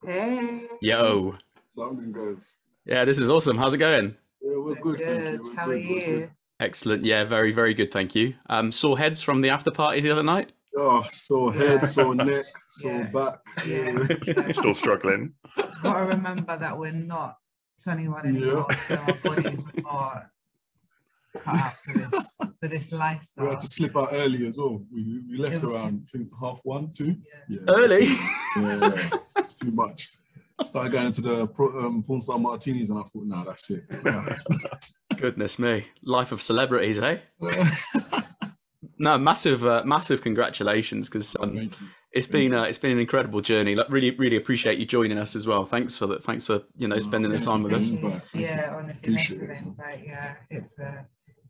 Hey, Yo. Morning, guys. Yeah, this is awesome. How's it going? Yeah, we're good, thank you. good. We're How are good, we're good. you? Excellent. Yeah, very, very good. Thank you. Sore heads from the after party the other night? Oh, sore Yeah. head, sore neck, sore Yeah. back. Yeah. You're still struggling. Gotta remember that we're not 21 anymore, so our bodies are cut out for this We lifestyle. had to slip out early as well. We left It was around, I think, 1:30, 2. Yeah. Yeah, Early? yeah, it's too much. Started going to the Porn Star Martinis and I thought, no, that's it. Yeah. Goodness me. Life of celebrities, eh? No, massive congratulations, because Thank you. it's been an incredible journey. Like, really appreciate you joining us as well. Thanks for that. Thanks for spending the time with us. Yeah, honestly, thank you for the invite. Yeah, it's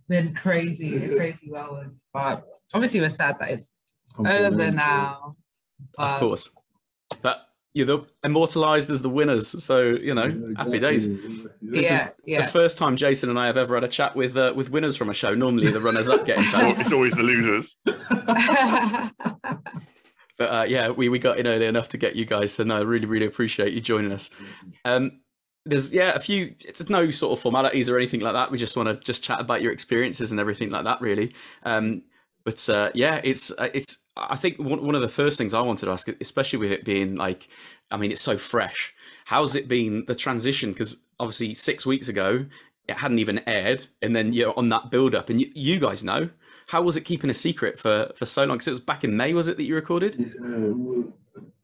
been crazy, a crazy whirlwind. But obviously, we're sad that it's over now. Of course, but you're immortalized as the winners. So happy days. This is the first time Jason and I have ever had a chat with winners from a show. Normally, the runners-up get in touch. It's always the losers. But we got in early enough to get you guys. So no, really appreciate you joining us. There's a few. It's no sort of formalities or anything like that. We just want to just chat about your experiences and everything like that, really. It's I think one of the first things I wanted to ask, especially with it being it's so fresh. How's it been, the transition? Because obviously 6 weeks ago it hadn't even aired, and then you're on that build up, and you guys know. How was it keeping a secret for so long? Because it was back in May, was it, that you recorded? Yeah,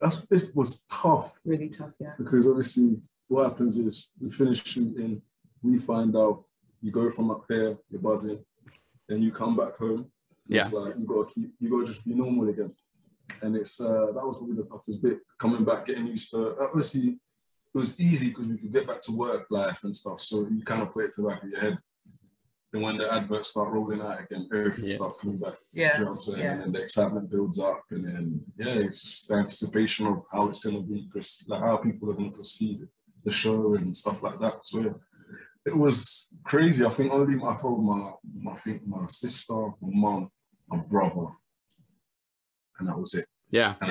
it was tough. Really tough, yeah. Because obviously what happens is we finish shooting, we find out, you go from up there, you're buzzing, then you come back home. Yeah. It's like you gotta just be normal again. And it's that was probably the toughest bit, coming back, getting used to obviously it was easy because we could get back to work life and stuff. So you kind of put it to the back of your head. Then when the adverts start rolling out again, everything starts coming back. Yeah. You know what I'm saying? And then the excitement builds up, and then it's just the anticipation of how it's gonna be, because how people are gonna perceive the show and stuff like that. So it was crazy. I think only I told my sister, my mum, my brother, and that was it. Yeah. And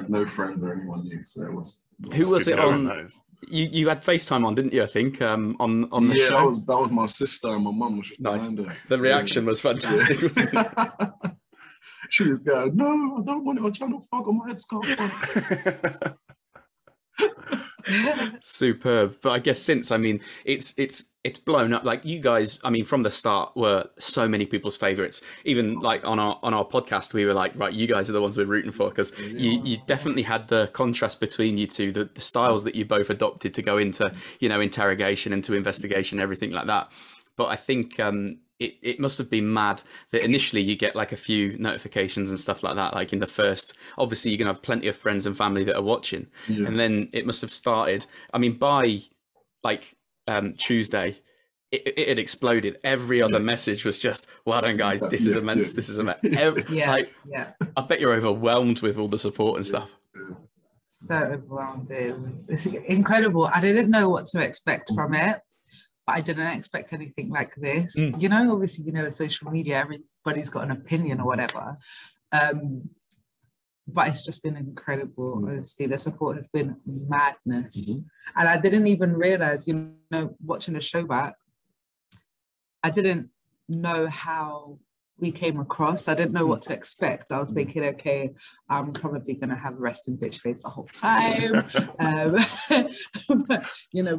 no friends or anyone knew. So it was. Who was it on? Nice. You had FaceTime on, didn't you? I think on the show. that was my sister, and my mum was just behind her. The reaction was fantastic. Yeah. She was going, "No, I don't want it on Channel 5. I got my headscarf on." Superb. But I guess since, it's blown up. Like, you guys, from the start were so many people's favorites. Even like on our podcast, we were like, right, you guys are the ones we're rooting for, because you definitely had the contrast between you two, the styles that you both adopted to go into interrogation, into investigation, everything like that. But I think it must have been mad that initially you get like a few notifications and stuff like that. Like in the first, obviously you're gonna have plenty of friends and family that are watching, and then it must have started. By like Tuesday, it had exploded. Every other message was just, "Well done, guys! This is immense. This is immense." I bet you're overwhelmed with all the support and stuff. So overwhelmed. It's incredible. I didn't know what to expect from it. But I didn't expect anything like this. Obviously, social media, everybody's got an opinion or whatever. But it's just been incredible. Honestly, the support has been madness. And I didn't even realize, watching the show back, I didn't know how we came across. I didn't know what to expect. I was thinking, okay, I'm probably going to have a resting bitch face the whole time.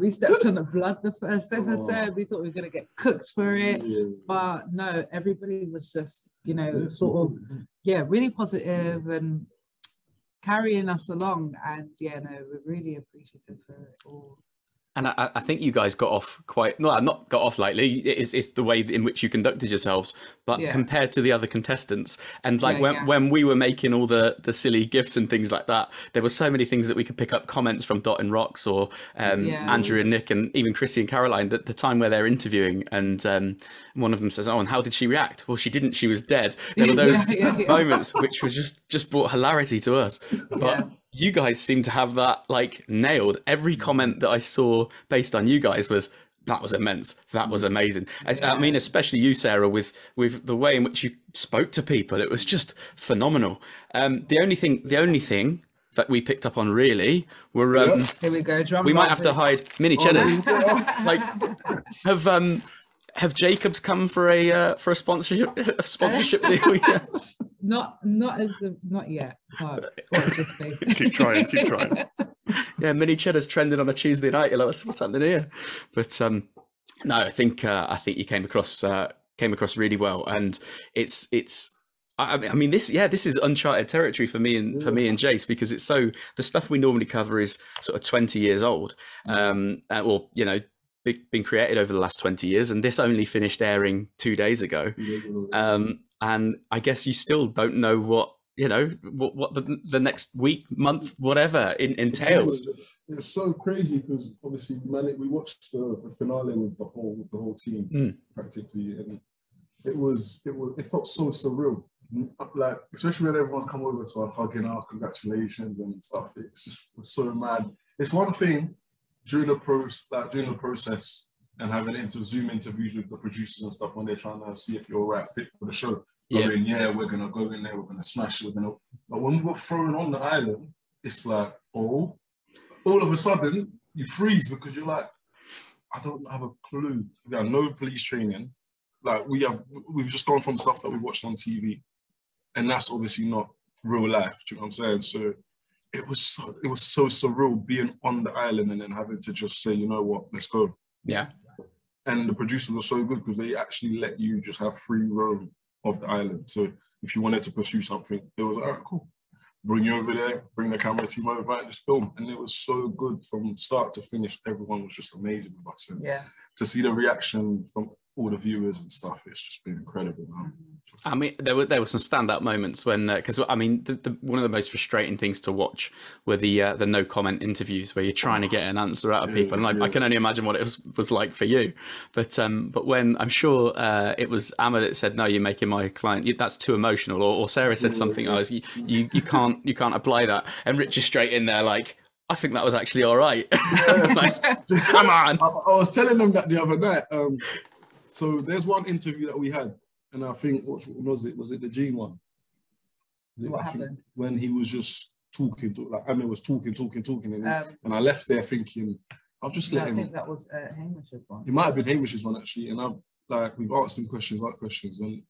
We stepped on the blood the first episode. We thought we were going to get cooked for it. But no, everybody was just, really positive and carrying us along. And we're really appreciative for it all. And I think you guys got off not got off lightly. It's the way in which you conducted yourselves, but compared to the other contestants, and when we were making all the silly gifs and things like that, there were so many things that we could pick up comments from Dot and Rox or Andrew and Nick, and even Chrissy and Caroline, the time where they're interviewing, and one of them says, "Oh, and how did she react?" Well, she didn't. She was dead. There were those moments which was just brought hilarity to us, but. You guys seem to have that nailed. Every comment that I saw based on you guys was, that was immense. That was amazing. Especially you, Sarah, with the way in which you spoke to people. It was just phenomenal. The only thing that we picked up on really were Here we go. Drum we might roll, have to please. hide mini cheddars. Oh, Like, have Jacobs come for a sponsorship deal yet? Not as of, not yet. But watch this space. Keep trying, keep trying. Yeah, mini cheddars trending on a Tuesday night. You're like, what's happening here? But no, I think you came across really well, and it's. I mean, this is uncharted territory for me and Jace, because it's so, the stuff we normally cover is sort of 20 years old, or you know, been created over the last 20 years, and this only finished airing 2 days ago. And I guess you still don't know what the next week, month, whatever entails. It's so crazy because obviously we watched the finale with the whole team practically, and it felt so surreal. Like, especially when everyone's come over to us hugging us, congratulations and stuff. It's just so mad. It's one thing during the process and having Zoom interviews with the producers and stuff when they're trying to see if you're a right fit for the show. Going, we're gonna go in there, we're gonna smash it, but when we were thrown on the island, it's like, all of a sudden you freeze because you're like, I don't have a clue. We have no police training. Like, we've just gone from stuff that we watched on TV, and that's obviously not real life. Do you know what I'm saying? So it was so surreal being on the island and then having to just say, you know what, let's go. Yeah. And the producers were so good because they actually let you just have free roam of the island. So if you wanted to pursue something, it was all right, cool. Bring you over there, bring the camera team over and just film. And it was so good from start to finish. Everyone was just amazing with us. And to see the reaction from all the viewers and stuff, it's just been incredible, man. I mean, there were some standout moments when, because I mean, one of the most frustrating things to watch were the no comment interviews where you're trying to get an answer out of people, and I can only imagine what it was like for you. But when I'm sure it was Amma that said, "No, you're making my client that's too emotional," or Sarah said something, you can't apply that, and Rich is straight in there like, I think that was actually all right. Like, come on. I was telling them that the other night. So there's one interview that we had, and I think, what was it? Was it the Gene one? What happened? When he was just talking, like Amir was talking, and I left there thinking, I'll just let him. I think that was Hamish's one. It might have been Hamish's one actually, and we've asked him questions, and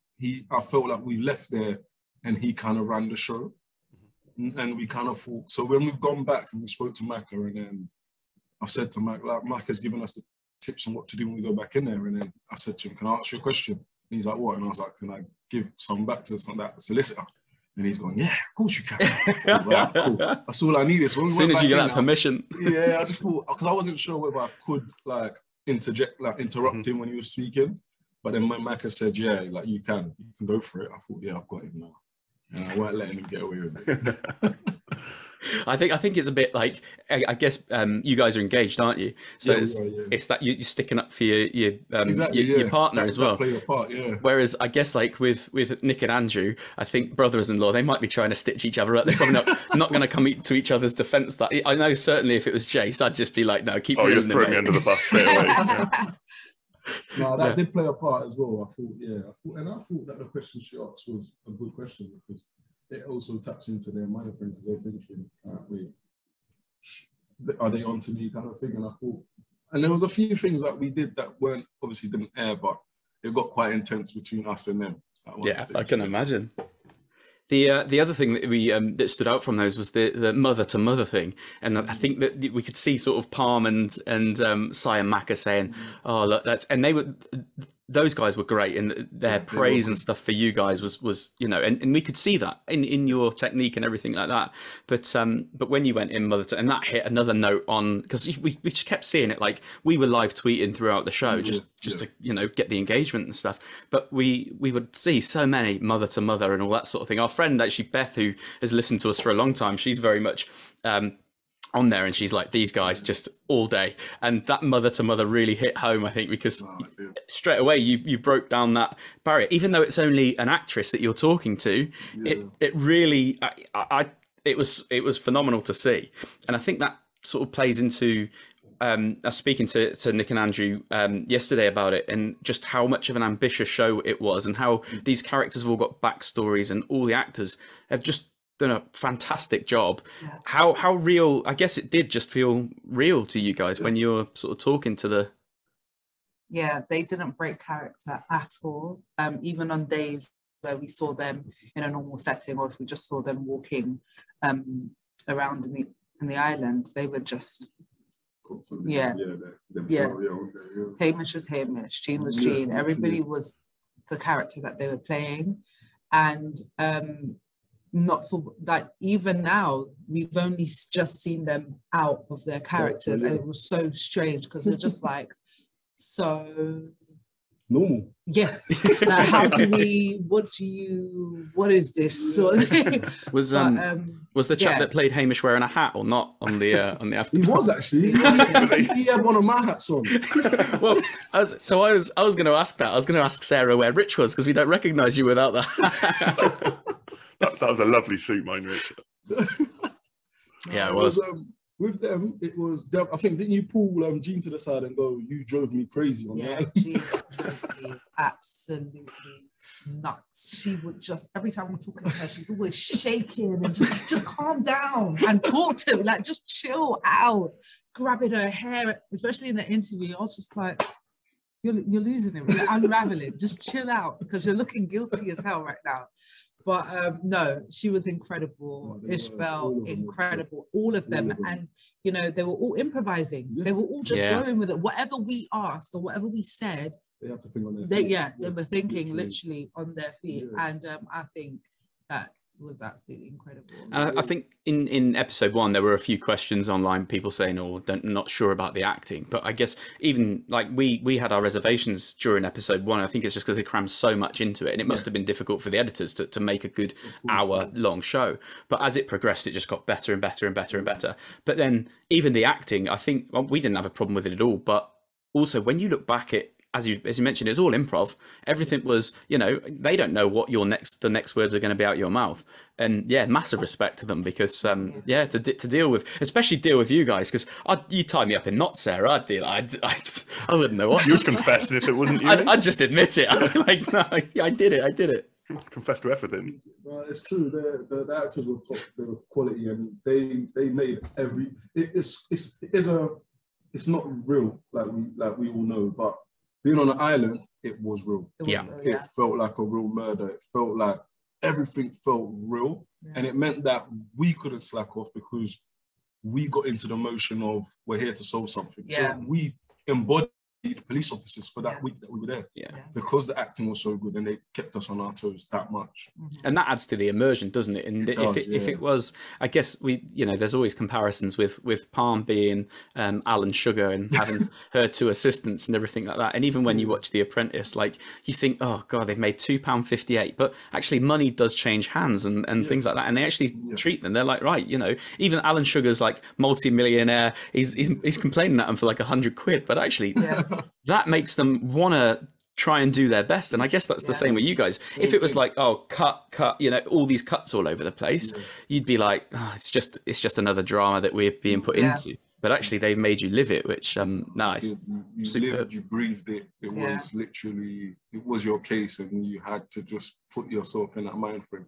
I felt like we left there, and he kind of ran the show, and we kind of thought. So when we've gone back and we spoke to Maka, and then I've said to Maka, like, Maka's given us the tips on what to do when we go back in there, and then I said to him, "Can I ask you a question?" And he's like, "What?" And I was like, "Can I give some back to that solicitor?" And he's going, "Yeah, of course you can." Like, cool. That's all I needed. So as soon as you get that permission. Yeah, I just thought, because I wasn't sure whether I could interrupt him when he was speaking, but then when Maka said, "Yeah, like you can go for it," I thought, "Yeah, I've got him now," and I weren't letting him get away with it. I think it's a bit like, I guess you guys are engaged, aren't you? So it's that you're sticking up for your partner as well. Play your part, yeah. Whereas I guess like with Nick and Andrew, I think brothers-in-law, they might be trying to stitch each other up. They're probably not going to come to each other's defence. That I know certainly if it was Jace, I'd just be like, no, keep. Oh, you're throwing me under the bus straight away. Yeah. No, that did play a part as well. I thought that the question she asked was a good question because it also taps into their mind frame because they're thinking, wait, are they on to me kind of thing? And I thought, and there was a few things that we did that obviously didn't air, but it got quite intense between us and them. I can imagine. The other thing that we that stood out from those was the mother to mother thing, and I think that we could see sort of Palm and Sai and Maka saying, "Oh, look, those guys were great, and their praise and stuff for you guys was and we could see that in your technique and everything like that. But when you went in mother to, and that hit another note on, because we just kept seeing it, like we were live tweeting throughout the show just to get the engagement and stuff. But we would see so many mother to mother and all that sort of thing. Our friend actually Beth, who has listened to us for a long time, she's very much on there, and she's like, these guys just all day, and that mother to mother really hit home, I think, because straight away you broke down that barrier, even though it's only an actress that you're talking to. It really it was phenomenal to see, and I think that sort of plays into I was speaking to Nick and Andrew yesterday about it, and just how much of an ambitious show it was, and how these characters have all got backstories, and all the actors have just done a fantastic job. Yeah. How real? I guess it did just feel real to you guys when you were sort of talking to the. Yeah, they didn't break character at all. Even on days where we saw them in a normal setting, or if we just saw them walking around in the island, they were just Hamish was Hamish, Jean was Jean. Everybody was the character that they were playing, and not for like even now we've only just seen them out of their characters, and it was so strange because they're just like so normal. Yes. Like, how do we? What is this? Sort of thing. Was the chap that played Hamish wearing a hat or not on the after? He was actually. He had one of my hats on. Well, I was going to ask that. I was going to ask Sarah where Rich was because we don't recognise you without that. that was a lovely suit, mine, Rich. Yeah, it was. With them, it was. I think didn't you pull Jean to the side and go, "You drove me crazy on that." Jean drove me absolutely nuts. She would just every time we're talking to her, she's always shaking and just calm down and talk to me, like just chill out, grabbing her hair, especially in the interview. I was just like, "You're losing it, you're unraveling. Just chill out because you're looking guilty as hell right now." But no, she was incredible. Ishbel, incredible. All of them. And, you know, they were all improvising. They were all just going with it. Whatever we asked or whatever we said, they have to think on their feet. They were thinking literally on their feet. And I think that was absolutely incredible. And I think in episode 1 there were a few questions online, people saying, not sure about the acting, but I guess even like we had our reservations during episode 1. I think it's just because they crammed so much into it, and it must have been difficult for the editors to make a good hour-long show. But as it progressed, it just got better and better and better and better. But then even the acting, I think we didn't have a problem with it at all. But also when you look back at, as you mentioned, it's all improv. Everything was, you know, they don't know what the next words are going to be out your mouth. And yeah, massive respect to them because, to deal with, especially deal with you guys, because you tie me up in knots, Sarah. I wouldn't know what. You'd confess if it wouldn't you. I'd just admit it. I'd be like, no, I did it. Confess to everything. It's true. The actors were top, they were quality, and they made every. It's not real, like we all know, but being on an island, it was real. It felt like a real murder. It felt like everything felt real. Yeah. And it meant that we couldn't slack off because we got into the motion of we're here to solve something. Yeah. So we embodied police officers for that week that we were there. Yeah. Because the acting was so good and they kept us on our toes that much. And that adds to the immersion, doesn't it? And if it was, I guess there's always comparisons with Palm being Alan Sugar and having her 2 assistants and everything like that. And even when you watch The Apprentice, like you think, oh God, they've made £2.58, but actually money does change hands and things like that. And they actually treat them. They're like, right, even Alan Sugar's like multi-millionaire. He's complaining at them for like £100, but actually that makes them want to try and do their best. And I guess that's the same with you guys. If it was like, oh, cut, all these cuts all over the place, you'd be like, oh, it's just another drama that we're being put into. But actually they've made you live it, which nice. You lived, you breathed it. It was literally, it was your case, and you had to just put yourself in that mind frame,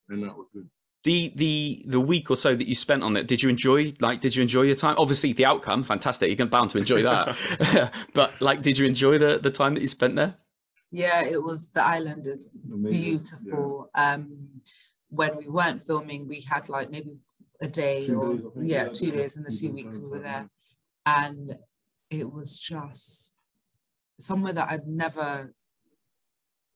and that was good. The week or so that you spent on it, did you enjoy your time? Obviously the outcome, fantastic. You're bound to enjoy that. But did you enjoy the time that you spent there? Yeah, it was, the island is beautiful. Yeah. When we weren't filming, we had like maybe a day 2 days, 2 days in the 2 weeks we were there. And it was just somewhere that I've never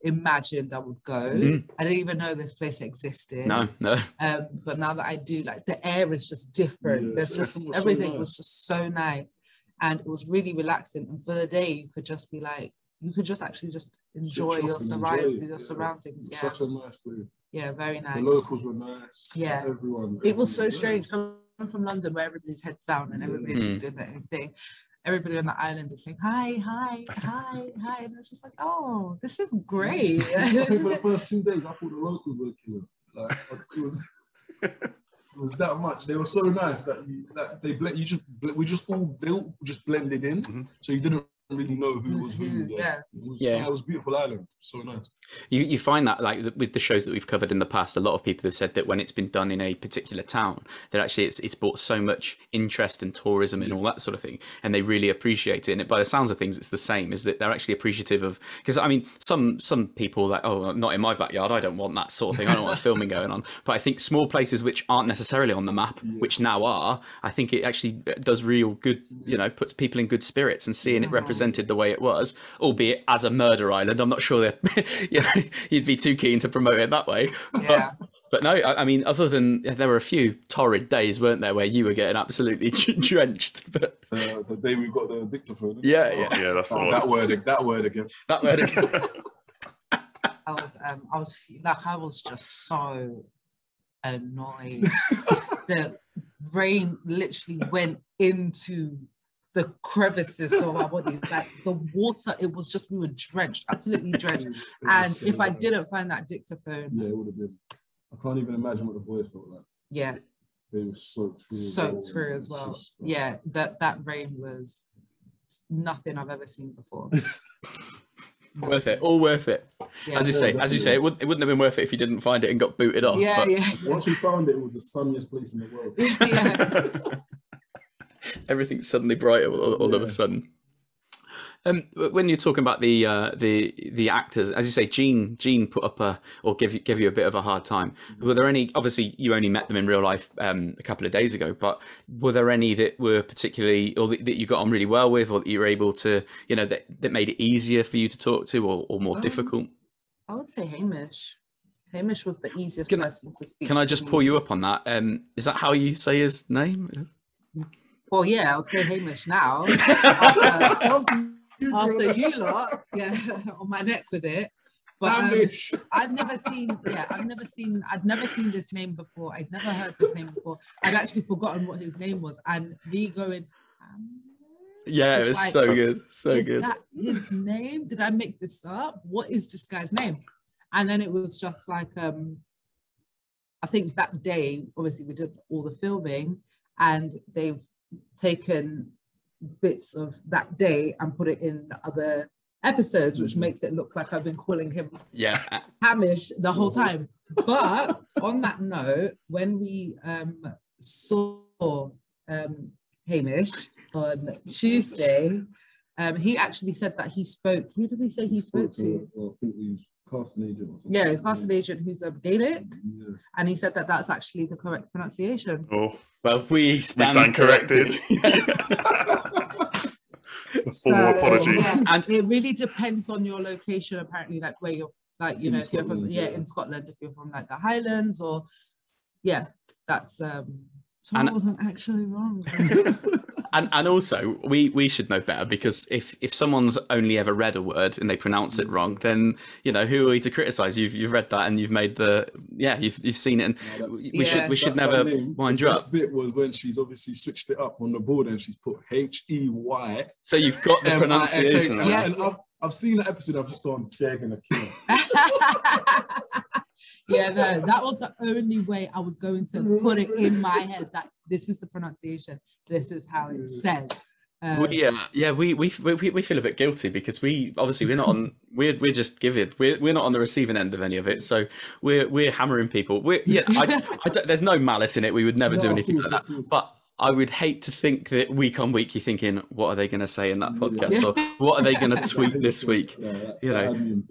imagined I would go. I didn't even know this place existed. No. But now that I do, like the air is just different. There's just everything was just so nice, and it was really relaxing. And for the day, you could just be like, you could just actually just enjoy your surroundings. Yeah. Such a nice place. Yeah, very nice. The locals were nice. Yeah, everyone. It was so strange coming from London, where everybody's heads down and everybody's just doing their own thing. Everybody on the island is saying hi, and it's just like, oh, this is great. I think for the first 2 days, I thought the locals were killer. Like it was that much. They were so nice that they all just blended in, so you didn't really know who was who. Yeah. It was a beautiful island. So nice. You find that, like, with the shows that we've covered in the past, a lot of people have said that when it's been done in a particular town, that actually it's brought so much interest and tourism and all that sort of thing, and they really appreciate it. And by the sounds of things, it's the same, is that they're actually appreciative of, because I mean, some people like, oh, not in my backyard, I don't want that sort of thing, I don't want filming going on. But I think small places which aren't necessarily on the map, which now are, I think it actually does real good, you know, puts people in good spirits, and seeing it represented the way it was, albeit as a murder island. I'm not sure that you'd be too keen to promote it that way. But no, I mean, other than, there were a few torrid days, weren't there, where you were getting absolutely drenched. But the day we got the dictaphone. Yeah, that's that word again. That word again. I was just so annoyed. The rain literally went into the crevices of our bodies, like the water, it was just, we were drenched, absolutely drenched. And if I didn't find that dictaphone, it would have been, I can't even imagine what the boys felt like. Yeah, they were soaked through as well. Yeah, that rain was nothing I've ever seen before. Worth it, all worth it. As you say, it wouldn't have been worth it if you didn't find it and got booted off. Once we found it, it was the sunniest place in the world. Everything's suddenly brighter all of a sudden. When you're talking about the actors, as you say, Jean put up or give you a bit of a hard time. Were there any? Obviously, you only met them in real life a couple of days ago, but were there any that were particularly, or that you got on really well with, or that you were able to, you know, that made it easier for you to talk to, or more difficult? I would say Hamish. Hamish was the easiest person to speak to. Can I just pull you up on that? Is that how you say his name? Well, yeah, I'll say Hamish now. After you lot, on my neck with it. But I'd never seen this name before. I'd never heard this name before. I'd actually forgotten what his name was. And me going, it was like, so good. So is good. That his name? Did I make this up? What is this guy's name? And then it was just like, I think that day, obviously we did all the filming, and they've taken bits of that day and put it in the other episodes, which makes it look like I've been calling him Hamish the whole time. But on that note, when we saw Hamish on Tuesday, he actually said that he spoke. Who did he say he spoke to? I think he's casting agent or something. Yeah, his casting agent who's a Gaelic, and he said that that's actually the correct pronunciation. Oh, well, we stand corrected. Formal apology. Yeah, and it really depends on your location, apparently, like where you're, like, you know, if you're from in Scotland, if you're from like the Highlands, or that's so I wasn't actually wrong. And also, we should know better, because if someone's only ever read a word and they pronounce it wrong, then, you know, who are we to criticize? You've read that and you've made you've seen it, and we should never wind you up. The best bit was when she's obviously switched it up on the board and she's put H-E-Y. So you've got the pronunciation right. Yeah, and I've seen the episode. I've just gone, they're gonna kill her. Yeah, no, that was the only way I was going to put it in my head, that this is the pronunciation, this is how it's said. We feel a bit guilty, because we're not on. We're just giving. We're not on the receiving end of any of it. So we're hammering people. There's no malice in it. We would never do anything like that. But I would hate to think that week on week you're thinking, what are they going to say in that podcast, or what are they going to tweet this week? You know,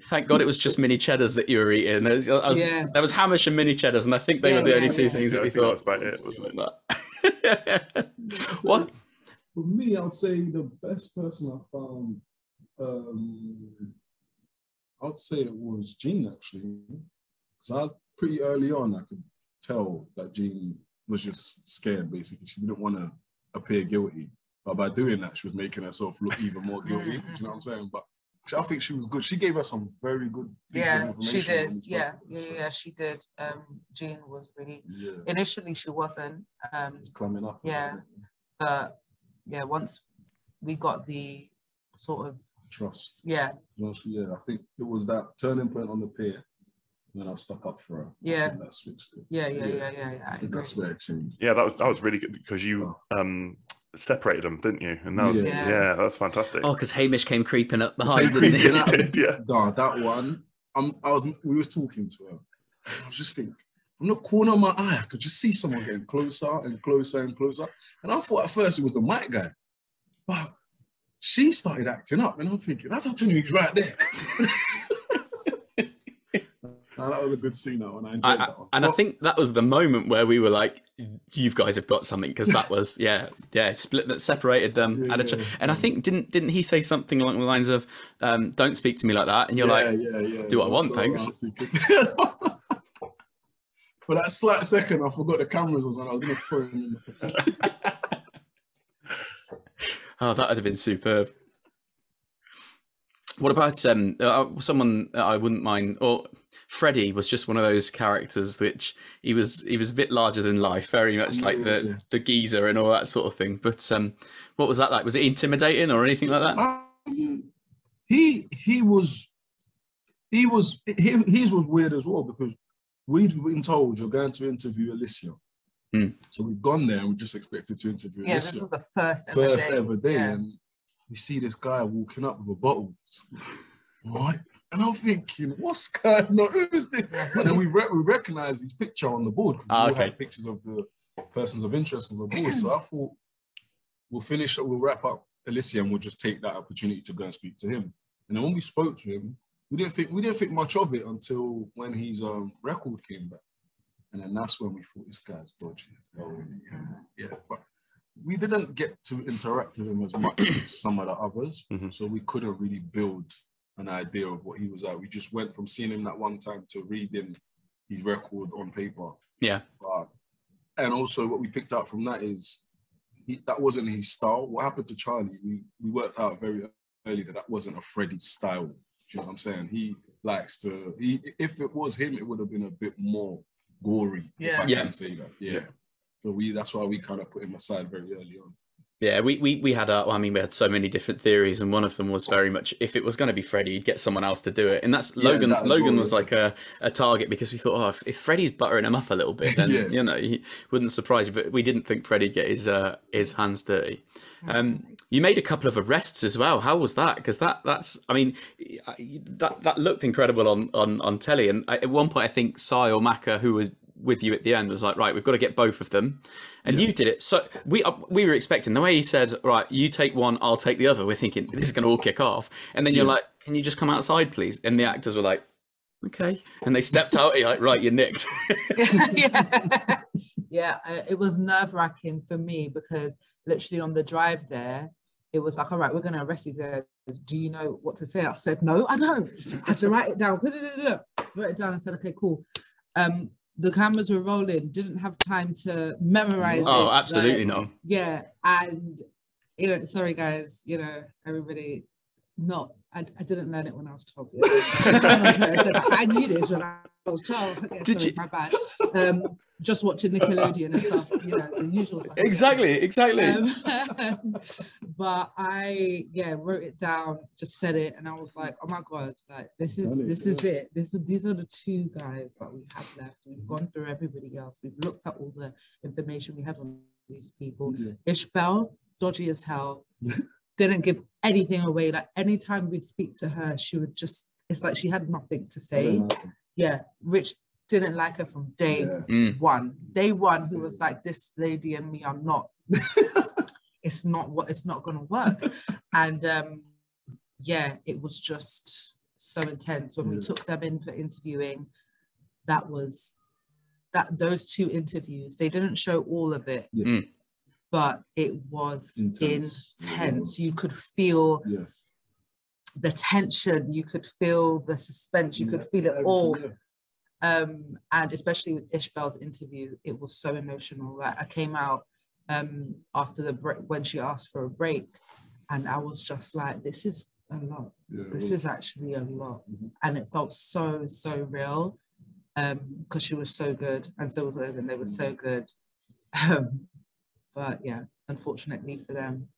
thank God it was just mini cheddars that you were eating. There was Hamish and mini cheddars, and I think they were the only two things that we thought. That was about it, wasn't it? What? For me, I'd say the best person I found, I'd say it was Jean, actually. Because pretty early on, I could tell that Jean was just scared, basically. She didn't want to appear guilty. But by doing that, she was making herself look even more guilty. Do you know what I'm saying? But I think she was good. She gave us some very good pieces of information. She did. Yeah, she did. Jean was really... Initially, she wasn't. Climbing up. Yeah. But, once we got the sort of... Trust. Yeah. I think it was that turning point on the pier. And then I've stuck up for her. Yeah. That switched it. Yeah. I think that's where it changed. Yeah, that was really good, because you separated them, didn't you? And that was Yeah. that's fantastic. Oh, because Hamish came creeping up behind. Creeping didn't he? up. Yeah. Nah, that one. We was talking to her. I was just thinking, from the corner of my eye, I could just see someone getting closer and closer and closer. And I thought at first it was the mic guy, but she started acting up, and I'm thinking, that's Anthony's right there. That was a good scene, that one. I enjoyed that one. And I think that was the moment where we were like, "You guys have got something," because that was split that separated them. And I think didn't he say something along the lines of, "Don't speak to me like that," and you're "Do what I want, thanks." For that slight second, I forgot the cameras was on. I was going to throw him in the podcast. Oh, that would have been superb. What about someone I wouldn't mind? Or Freddie was just one of those characters which he was a bit larger than life, very much like the geezer and all that sort of thing. But what was that like? Was it intimidating or anything like that? His was weird as well, because we'd been told you're going to interview Alicia. So we've gone there and we just expected to interview Alicia. This was the first ever day. Yeah. And we see this guy walking up with a bottle. What? And I'm thinking, what's going on? Who is this? And then we recognize his picture on the board. We all had pictures of the persons of interest on the board. So I thought we'll wrap up Alicia and we'll just take that opportunity to go and speak to him. And then when we spoke to him, we didn't think much of it until when his record came back. And then that's when we thought, this guy's dodgy. But we didn't get to interact with him as much as some of the others. So we couldn't really build an idea of what he was at. We just went from seeing him that one time to reading his record on paper. Yeah. And also what we picked up from that is that wasn't his style. What happened to Charlie, we worked out very early that wasn't a Freddie style. Do you know what I'm saying? He likes to, if it was him, it would have been a bit more gory, if I can say that. Yeah. So that's why we kind of put him aside very early on. Yeah, we had we had so many different theories, and one of them was very much, if it was going to be Freddie, he'd get someone else to do it. And that's Logan. Logan was like a target, because we thought, if Freddie's buttering him up a little bit, then he wouldn't surprise you. But we didn't think Freddie'd get his hands dirty. You made a couple of arrests as well. How was that? Because that looked incredible on telly. And at one point, I think Sai or Maka, who was with you at the end, was like, right, we've got to get both of them, and you did it. So we were expecting, the way he said, right, you take one, I'll take the other, we're thinking this is going to all kick off, and then you're like, can you just come outside please? And the actors were like, okay, and they stepped out. You're like, right, you're nicked. It was nerve-wracking for me, because literally on the drive there, it was like, all right, we're going to arrest these guys. Do you know what to say? I said, no, I don't. I had to write it down. Wrote it down and said, okay, cool. The cameras were rolling, didn't have time to memorize it. Oh, absolutely not. Yeah, and, sorry guys, everybody, I didn't learn it when I was 12 years. I knew this when I was 12. Okay, Did you? My bad. Just watching Nickelodeon and stuff, the usual stuff. Exactly. But I, wrote it down, just said it, and I was like, oh my God, like this is it. These are the two guys that we have left. We've gone through everybody else. We've looked at all the information we have on these people. Ishbel, dodgy as hell. Didn't give anything away. Like anytime we'd speak to her, she would just, it's like she had nothing to say. Rich didn't like her from day one. Day one, he was like, this lady and me are not, it's not gonna work. And it was just so intense. When we took them in for interviewing, those two interviews, they didn't show all of it. But it was intense. You could feel the tension, you could feel the suspense, you could feel it all. And especially with Ishbel's interview, it was so emotional. Like I came out after the break, when she asked for a break, and I was just like, this is a lot. This is actually a lot. And it felt so real, because she was so good, and so was Logan. They were so good. But unfortunately for them,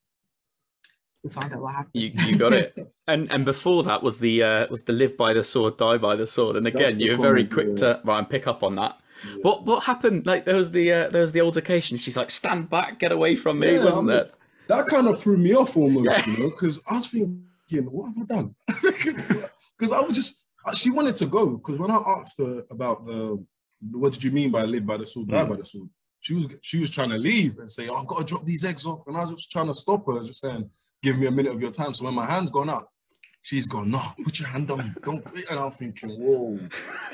we found out what happened. You got it. And before that was the live by the sword, die by the sword. And again, you were very quick to and pick up on that. What happened? Like there was the altercation. She's like, stand back, get away from me, wasn't it? that kind of threw me off almost, you know, because I was thinking, what have I done? Because I was just, she wanted to go. Because when I asked her about what did you mean by live by the sword, die by the sword? She was trying to leave and say, oh, I've got to drop these eggs off. And I was just trying to stop her, just saying, give me a minute of your time. So when my hand's gone up, she's gone, no, put your hand on me, don't. And I'm thinking, whoa.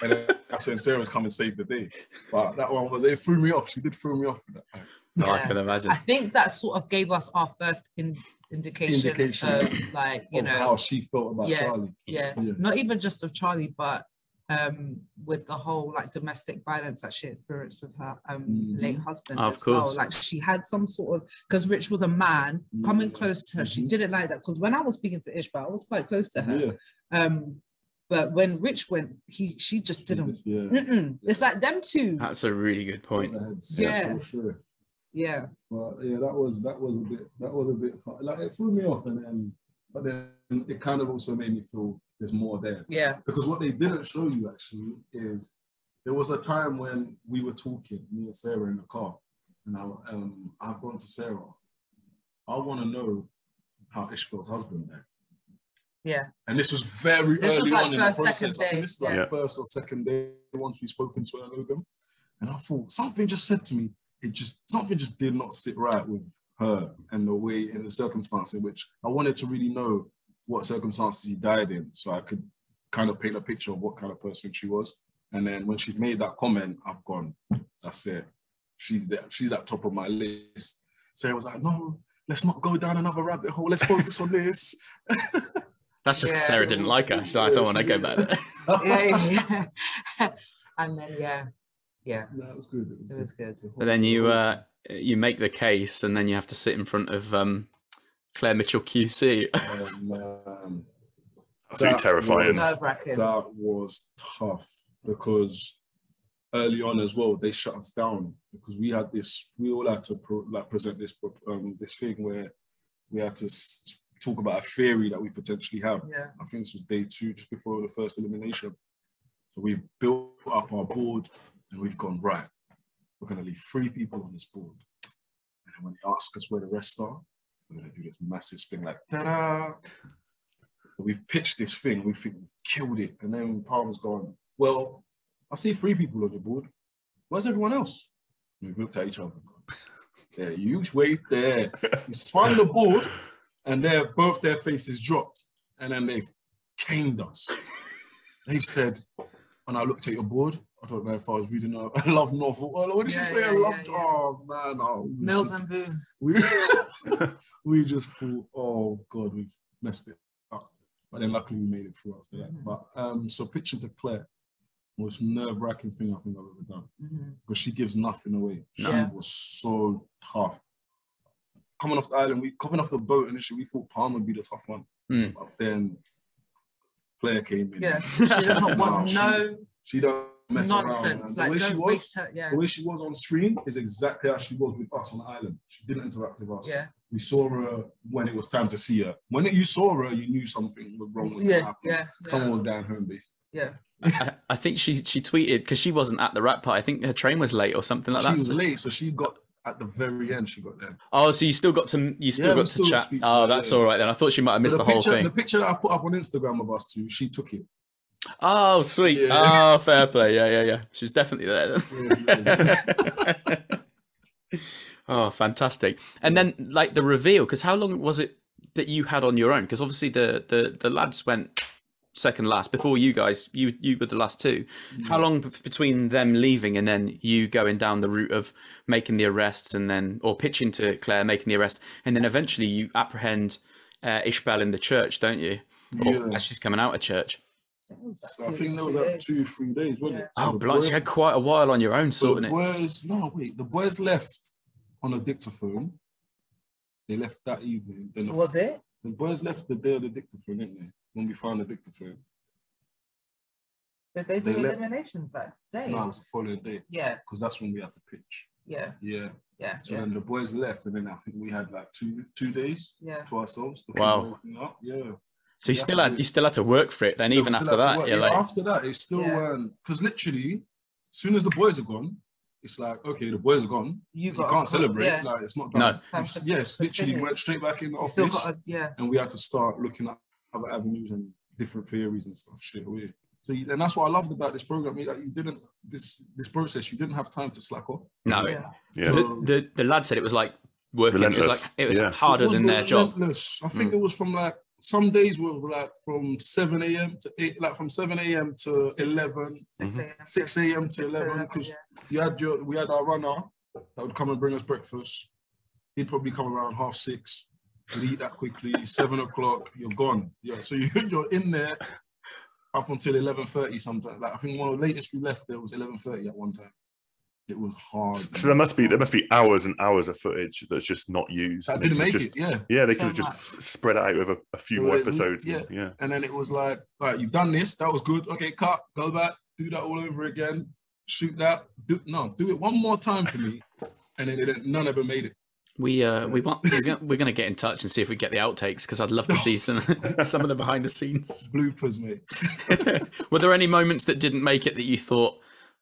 And then that's when Sarah's come and saved the day. But that one it threw me off. She did throw me off for that time. No, I can imagine. I think that sort of gave us our first indication of, like, you know, how she felt about Charlie. Yeah, not even just of Charlie, but with the whole like domestic violence that she experienced with her late husband. Of course. Well. Like she had some sort of, because Rich was a man coming close to her. She didn't like that, because when I was speaking to Ishbel, I was quite close to her. But when Rich went, she just didn't. It's like them two. That's a really good point. For sure. Yeah. But yeah, that was a bit fun. Like it threw me off, but then it kind of also made me feel there's more there. Yeah. Because what they didn't show you actually is there was a time when we were talking, me and Sarah in the car, and I've gone to Sarah. I want to know how Ishbel's husband died. Yeah. And this was very early on in the process. Day. I think this is like first or second day once we spoken to her Logan. And I thought something just said to me, something just did not sit right with her and the way and the circumstance in which I wanted to really know what circumstances he died in, so I could kind of paint a picture of what kind of person she was. And then when she made that comment, I've gone, that's it. She's at top of my list. Sarah was like, no, let's not go down another rabbit hole. Let's focus on this. That's just because Sarah didn't like her. So I don't want to go back there. And then, No, it was good. It was good. But then you make the case, and then you have to sit in front of Claire Mitchell QC. Absolutely terrifying. That was tough, because early on as well, they shut us down because we all had to present this thing where we had to talk about a theory that we potentially have. Yeah. I think this was day 2, just before the first elimination. So we built up our board and we've gone, right, we're going to leave 3 people on this board. And then when they ask us where the rest are, we're going to do this massive thing like, ta-da! So we've pitched this thing, we think we've killed it. And then Palmer's gone, well, I see 3 people on the board. Where's everyone else? And we've looked at each other. Yeah, you wait there. You spun the board, and both their faces dropped. And then they've caned us. They've said, and I looked at your board, I don't know if I was reading a love novel. What did she say? Oh, man. Oh, Mills and Boone. We just thought, oh, God, we've messed it up. But then luckily we made it through after that. But so pitching to Claire, most nerve-wracking thing I think I've ever done. Because she gives nothing away. She was so tough. Coming off the island, coming off the boat initially, we thought Palm would be the tough one. But then Claire came in. Yeah, she doesn't want she don't mess nonsense. around. Like, don't waste her. Yeah. The way she was on screen is exactly how she was with us on the island. She didn't interact with us. Yeah. We saw her when it was time to see her. When you saw her, you knew something wrong was going to happen. Yeah. Someone was down home, basically. Yeah. I think she tweeted, because she wasn't at the rap party. I think her train was late or something like that. She was late, so she got at the very end. She got there. Oh, so you still got to chat. Oh, that's all right then. I thought she might have missed the whole thing. The picture that I put up on Instagram of us two, she took it. Oh, sweet. Yeah. Oh, fair play. Yeah. She's definitely there then. Oh, fantastic. And then like the reveal, because how long was it that you had on your own? Because obviously the lads went second last before you guys. You were the last 2. How long between them leaving and then you going down the route of making the arrests and then, or pitching to Claire, making the arrest, and then eventually you apprehend Ishbel in the church, don't you? Or as she's coming out of church. So I think that was like 2-3 days, wasn't it? Oh, bloody! You had quite a while on your own sorting it. The boys left on a dictaphone. They left that evening. Then the boys left the day of the dictaphone, didn't they? When we found the dictaphone. Did they do eliminations that day? No, it was the following day. Yeah. Because that's when we had to pitch. Yeah. So then the boys left, and then I think we had like two days to ourselves. Wow. Yeah. So you still had to work for it then, even after that. After that, it still weren't, because literally, as soon as the boys are gone, it's like, okay, the boys are gone. You can't celebrate. Yeah. Like, it's not done. No. It's literally went straight back in the office. And we had to start looking at other avenues and different theories and stuff straight away. So, and that's what I loved about this program. Like, you didn't, this process, you didn't have time to slack off. No. Yeah. The lad said it was like working. Relentless. It was harder than their job. I think it was from like, some days were like from 7 a.m. to 8, like from 7 a.m. to 11, 6 a.m. to 11, because we had our runner that would come and bring us breakfast. He'd probably come around 6:30. We'd eat that quickly. 7 o'clock, you're gone. Yeah, so you're in there up until 11:30 sometimes. Like, I think one of the latest we left there was 11:30 at one time. It was hard. So there must be hours and hours of footage that's just not used. That didn't make it. Yeah, they could have just spread it out over a few more episodes. Yeah. And then it was like, all right, you've done this. That was good. Okay, cut. Go back. Do that all over again. Shoot that. Do it one more time for me. And then none of them made it. We're gonna get in touch and see if we get the outtakes, because I'd love to see some of the behind the scenes bloopers, mate. Were there any moments that didn't make it that you thought,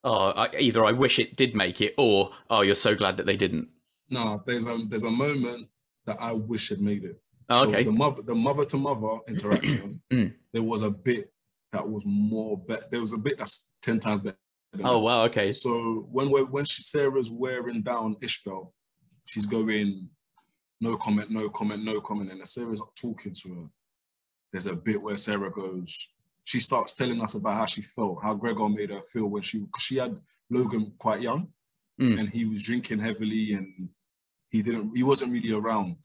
either I wish it did make it, or you're so glad that they didn't? No, there's a moment that I wish had made it. Oh, okay. So the mother to mother interaction. There was a bit that was more better. There was a bit that's 10 times better. Oh wow, okay. So when Sarah's wearing down Ishbel, she's going, no comment, no comment, no comment, and as Sarah's talking to her, there's a bit where Sarah goes. She starts telling us about how she felt, how Gregor made her feel when she had Logan quite young, and he was drinking heavily, and he wasn't really around,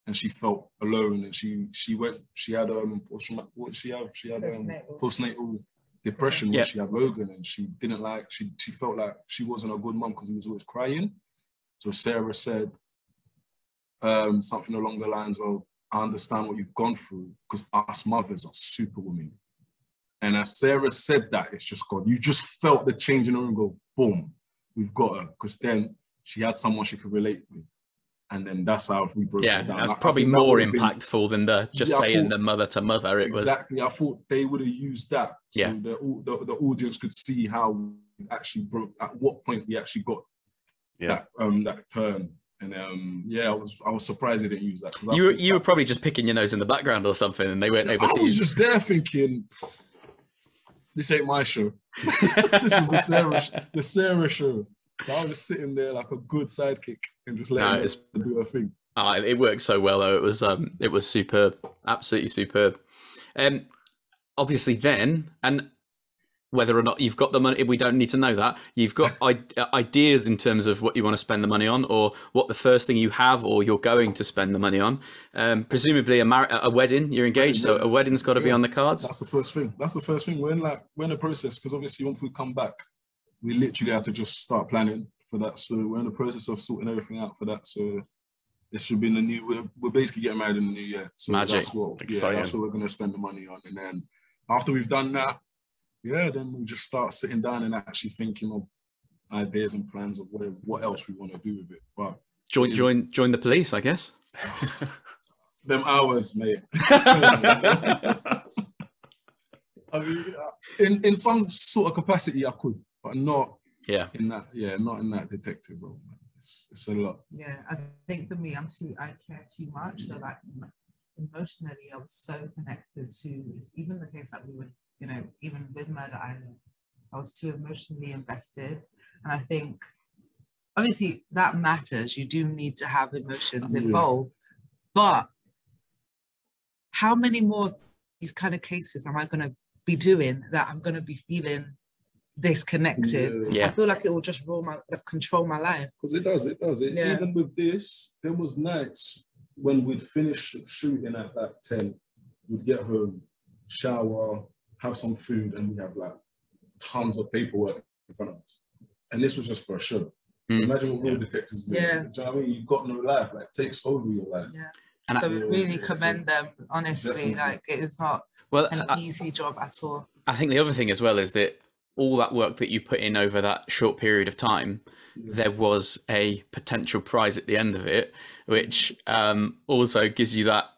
and she felt alone, and she had postnatal depression when she had Logan, and she felt like she wasn't a good mum because he was always crying. So Sarah said something along the lines of, I understand what you've gone through, because us mothers are superwomen. And as Sarah said that, it's just gone. You just felt the change in her and go, boom, we've got her. Because then she had someone she could relate with. And then that's how we broke it down. Yeah, that's probably more impactful than the saying the mother to mother. Exactly. I thought they would have used that. So the audience could see how we actually broke, at what point we actually got that turn. And I was surprised they didn't use that. You were probably just picking your nose in the background or something, and they weren't able to. I was just there thinking, this ain't my show. This is the Sarah show. So I was just sitting there like a good sidekick and just letting her do her thing. It worked so well though. It was superb, absolutely superb. Obviously then, and whether or not you've got the money, we don't need to know that. You've got ideas in terms of what you want to spend the money on, or what the first thing you have or you're going to spend the money on. Presumably a wedding, you're engaged, so a wedding's got to be on the cards. That's the first thing. We're in the process, because obviously once we come back, we literally have to just start planning for that. So we're in the process of sorting everything out for that. So this should be in the new, we're basically getting married in the new year. So Magic. That's what we're going to spend the money on. And then after we've done that, then we'll just start sitting down and actually thinking of ideas and plans of what else we want to do with it. But join the police, I guess. Them hours, mate. I mean, in some sort of capacity, I could, but not in that detective role. It's a lot. Yeah, I think for me, I care too much. So like emotionally, I was so connected to, even the case that we would, even with Murder Island, I was too emotionally invested. And I think, obviously, that matters. You do need to have emotions involved. But how many more of these kind of cases am I going to be doing that I'm going to be feeling disconnected? I feel like it will just control my life. Because it does. Even with this, there was nights when we'd finish shooting at like 10, we'd get home, shower, have some food, and we have like tons of paperwork in front of us. And this was just for a show. So imagine what real detectives do. Do you know what I mean? You've got no life, like it takes over your life. Yeah. And so really commend them, honestly. Definitely. Like it is not an easy job at all. I think the other thing as well is that all that work that you put in over that short period of time, there was a potential prize at the end of it, which also gives you that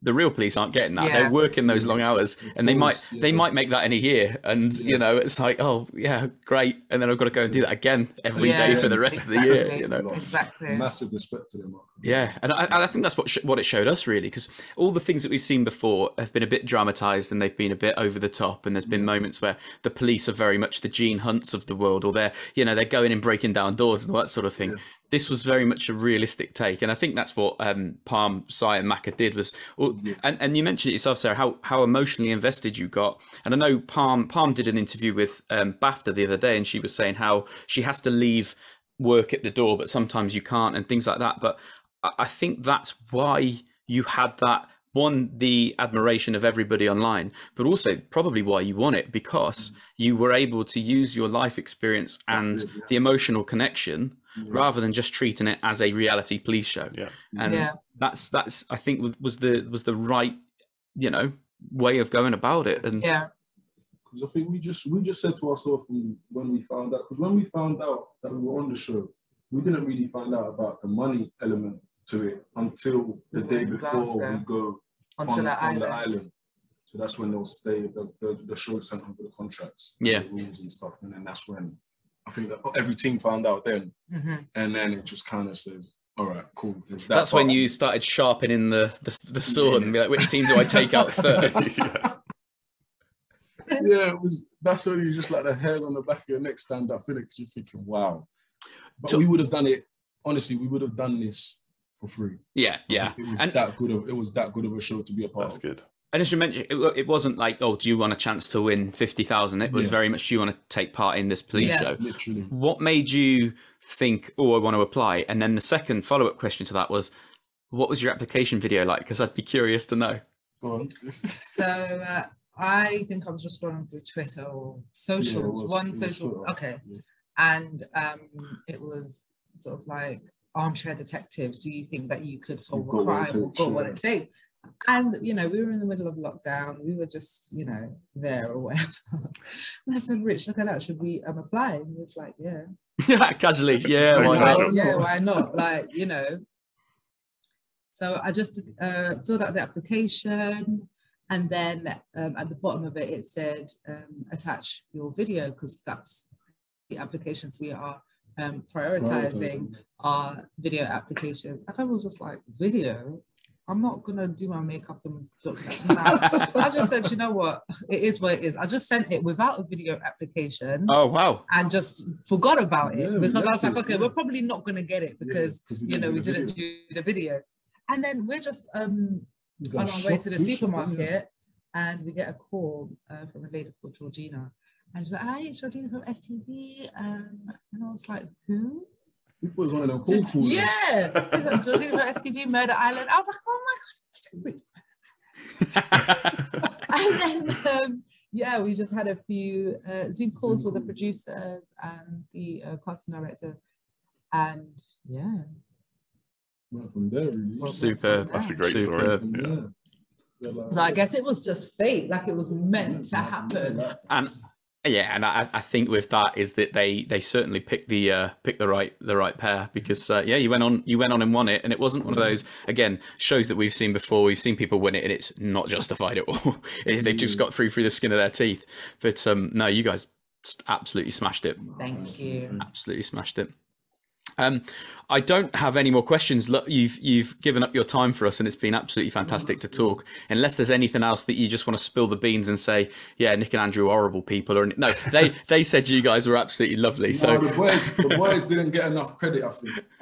the real police aren't getting that. Yeah. They're working those long hours, and they might make that in a year. And you know, it's like, oh yeah, great. And then I've got to go and do that again every day for the rest of the year. You know, exactly. Massive respect to them. Yeah, and I think that's what it showed us, really, because all the things that we've seen before have been a bit dramatized and they've been a bit over the top, and there's been moments where the police are very much the Gene Hunts of the world, or they're going and breaking down doors and all that sort of thing. Yeah. This was very much a realistic take, and I think that's what Palm, Sai, and Maka did was. And you mentioned it yourself, Sarah, how emotionally invested you got. And I know Palm did an interview with BAFTA the other day, and she was saying how she has to leave work at the door, but sometimes you can't, and things like that. But I think that's why you had that, one, the admiration of everybody online, but also probably why you won it, because you were able to use your life experience and the emotional connection rather than just treating it as a reality police show. And that's I think was the right, way of going about it. And because I think we just said to ourselves when we found out, because when we found out that we were on the show, we didn't really find out about the money element to it until the day before we go on the island. So that's when they'll stay. The show sent over the contracts, the rules and stuff, and then that's when I think that every team found out then, and then it just kind of says, "All right, cool." That's when you started sharpening the sword and be like, "Which team do I take out first?" It was. That's when you just like the hairs on the back of your neck stand up, because you're thinking, "Wow." But we would have done it. Honestly, we would have done this for free. Yeah. It was that good of a show to be a part of. That's good. And as you mentioned, it wasn't like, oh, do you want a chance to win 50,000? It was very much, do you want to take part in this police show? Literally. What made you think, oh, I want to apply? And then the second follow-up question to that was, what was your application video like? Because I'd be curious to know. Go on. So I think I was just scrolling through Twitter or socials. Okay. Yeah. And it was sort of like, armchair detectives, do you think that you could solve a crime or got what it takes? And, we were in the middle of lockdown. We were just, there or whatever. And I said, Rich, look at that. Should we apply? And he was like, yeah. Casually. Yeah, why not? Yeah, why not? Like, So I just filled out the application. And then at the bottom of it, it said, attach your video, because that's the applications we are prioritizing our video application. And I was just like, video? I'm not gonna do my makeup and look like that. I just said, you know what? It is what it is. I just sent it without a video application. Oh wow! And just forgot about it because I was like, okay, we're probably not gonna get it because we didn't do the video. And then we're just on our way to the supermarket, and we get a call from a lady called Georgina. And she's like, hi, it's Georgina from STV. And I was like, who? We thought it was one of them cool calls. Yeah. She's like, Georgina from STV, Murder Island. I was like, oh my God. And then, we just had a few Zoom calls with the producers and the casting director. And Well, from there, really. Super. That's a great story. So I guess it was just fate, like it was meant to happen. And I think with that is that they certainly picked the right pair, because you went on and won it, and it wasn't one of those, again, shows that we've seen before. We've seen people win it and it's not justified at all. They've just got through the skin of their teeth. But no, you guys absolutely smashed it. Thank you. Absolutely smashed it. I don't have any more questions. Look, you've given up your time for us, and it's been absolutely fantastic to talk. Unless there's anything else that you just want to spill the beans and say, yeah, Nick and Andrew are horrible people, or no, they said you guys were absolutely lovely. So the boys didn't get enough credit. I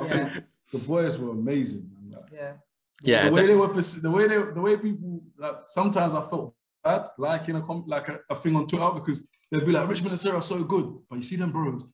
think the boys were amazing. Yeah. The way people, like, sometimes I felt bad liking a thing on Twitter, because they'd be like, Richmond and Sarah are so good, but you see them bros,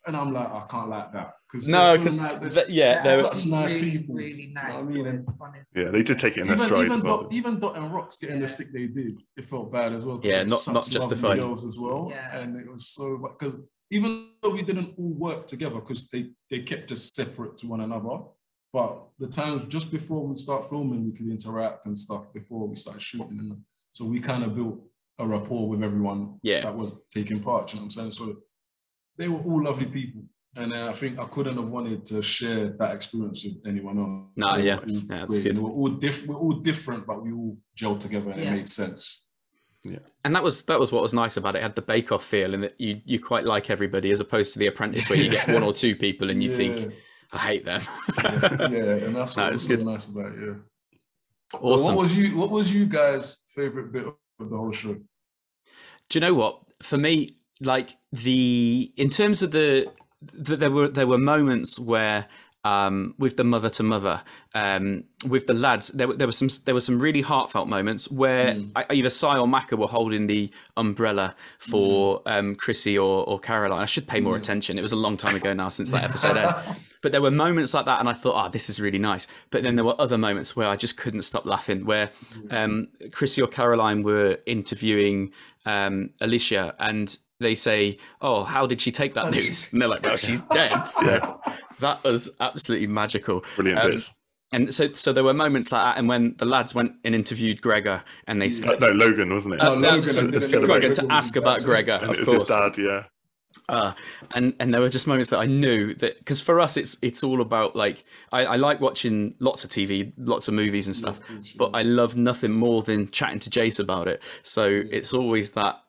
and I'm like, I can't like that. They're such nice people. Really nice. You know what I mean? Yeah, they did take it in their stride as well. Even Dot and Rocks getting the stick they did, it felt bad as well. Yeah, not justified. Girls as well, and it was so, because even though we didn't all work together, because they kept us separate to one another, but the times just before we start filming, we could interact and stuff before we started shooting, and so we kind of built a rapport with everyone that was taking part. You know what I'm saying? So they were all lovely people. And I think I couldn't have wanted to share that experience with anyone else. No, yeah, It that's was good. we're all different, but we all gelled together, and it made sense. Yeah. And that was what was nice about it. It had the Bake Off feel, and that you quite like everybody, as opposed to The Apprentice, where you get one or two people and you think, I hate them. And that's what was so good. nice about it. Yeah. Awesome. So what was you guys' favorite bit of the whole show? Do you know what? For me, like in terms of there were moments where with the mother to mother, with the lads, there were some really heartfelt moments where either Sai or Maka were holding the umbrella for Chrissy or Caroline. I should pay more attention. It was a long time ago now since that episode aired. But there were moments like that, and I thought, this is really nice. But then there were other moments where I just couldn't stop laughing, where Chrissy or Caroline were interviewing Alicia, and they say, "Oh, how did she take that news?" And they're like, "Well, she's dead." So that was absolutely magical. Brilliant bits. And so there were moments like that, and when the lads went and interviewed Gregor, and they said, no, Logan, wasn't it? Gregor, to ask about Gregor, and of it was course. his dad, yeah. And there were just moments that I knew that, because for us it's all about, like, I like watching lots of TV, lots of movies and stuff, but I love nothing more than chatting to Jace about it. So it's always that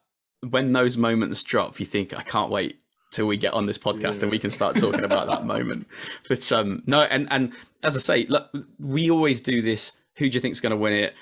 when those moments drop, you think, I can't wait till we get on this podcast and we can start talking about that moment. But no, and as I say, look, we always do this. Who do you think's going to win it?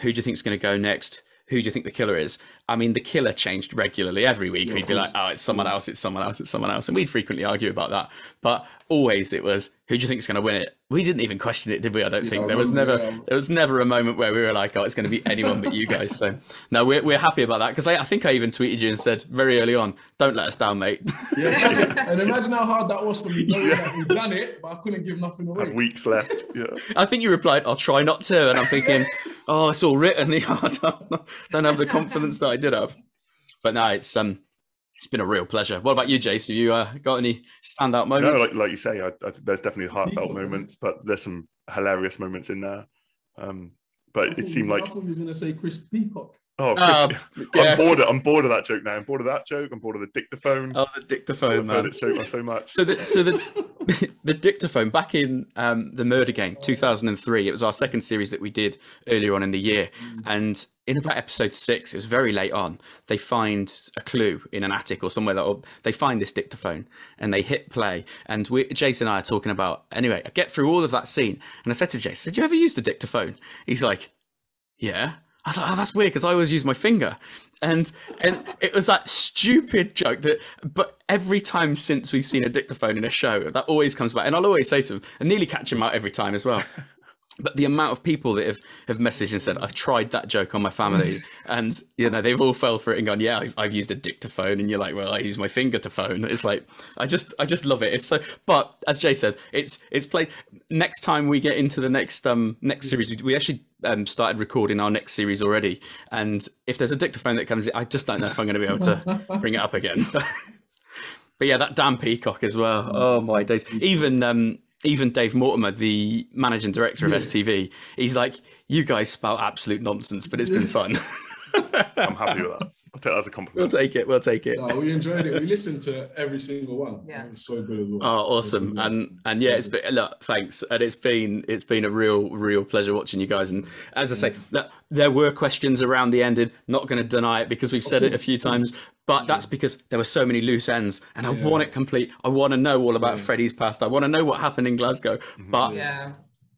Who do you think's going to go next? Who do you think the killer is? I mean, the killer changed regularly every week. We'd be like, oh, it's someone else, it's someone else, it's someone else. And we'd frequently argue about that. But always it was, who do you think's going to win it? We didn't even question it, did we? I don't think. There was never a moment where we were like, oh, it's going to be anyone but you guys. So no, we're happy about that, because I think I even tweeted you and said very early on, don't let us down, mate. And imagine how hard that was for me, knowing that we've done it, but I couldn't give nothing away. Had weeks left. Yeah. I think you replied, I'll try not to. And I'm thinking, oh, it's all written. I don't have the confidence that I did have. But no, it's been a real pleasure. What about you, Jace? Have you got any standout moments? No, like you say, there's definitely heartfelt moments, but there's some hilarious moments in there. But it seemed like I thought he was going to say Chris Peacock. Oh, yeah. I'm bored of that joke now. I'm bored of that joke. I'm bored of the dictaphone. Oh, the dictaphone, man. I've heard it so much. So the dictaphone, back in the Murder Game 2003, it was our second series that we did earlier on in the year. And in about episode 6, it was very late on, they find a clue in an attic or somewhere, or they find this dictaphone and they hit play. And Jason and I are talking about, anyway, I get through all of that scene. And I said to Jason, "Did you ever use the dictaphone?" He's like, "Yeah." I was like, oh, that's weird, because I always use my finger. And it was that stupid joke but every time since we've seen a dictaphone in a show, that always comes back. And I'll always say to him, and nearly catch him out every time as well. But the amount of people that have messaged and said, I've tried that joke on my family, and they've all fell for it and gone, yeah, I've used a dictaphone. And you're like, well, I use my finger to phone. It's like, I just love it. It's so, but as Jay said, it's played. Next time we get into the next series, we actually started recording our next series already. And if there's a dictaphone that comes in, I just don't know if I'm going to be able to bring it up again. But yeah, that damn Peacock as well. Oh my days. Even Dave Mortimer, the managing director of STV, he's like, you guys spout absolute nonsense, but it's been fun. I'm happy with that. I'll take that as a compliment. We'll take it. No, we enjoyed it. We listened to every single one. Yeah. It was so good as well. Oh, awesome. And yeah, it's been, look, thanks. And it's been a real pleasure watching you guys. And as I say, there were questions around the ending, not going to deny it because we've said it a few times, but that's because there were so many loose ends and I want it complete. I want to know all about Freddie's past. I want to know what happened in Glasgow, but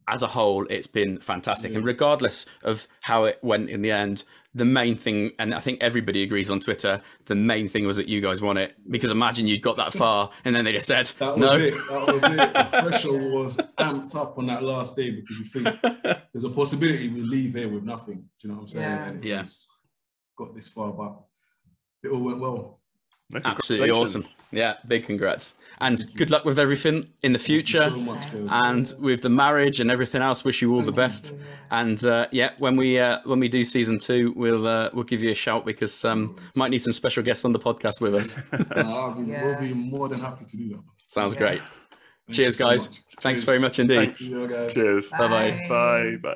as a whole, it's been fantastic. And regardless of how it went in the end, the main thing, and I think everybody agrees on Twitter, the main thing was that you guys won it. Because imagine you'd got that far and then they just said, That was it. The pressure was amped up on that last day because you think there's a possibility we leave here with nothing. Do you know what I'm saying? Yeah. Got this far, but it all went well. Absolutely awesome. Yeah, big congrats. And good luck with everything in the future. So much, and with the marriage and everything else, wish you all the best. And when we do season 2, we'll give you a shout because might need some special guests on the podcast with us. We'll be more than happy to do that. Sounds great. Cheers, guys. Thanks very much indeed. Thanks. See you guys. Cheers. Bye-bye. Bye.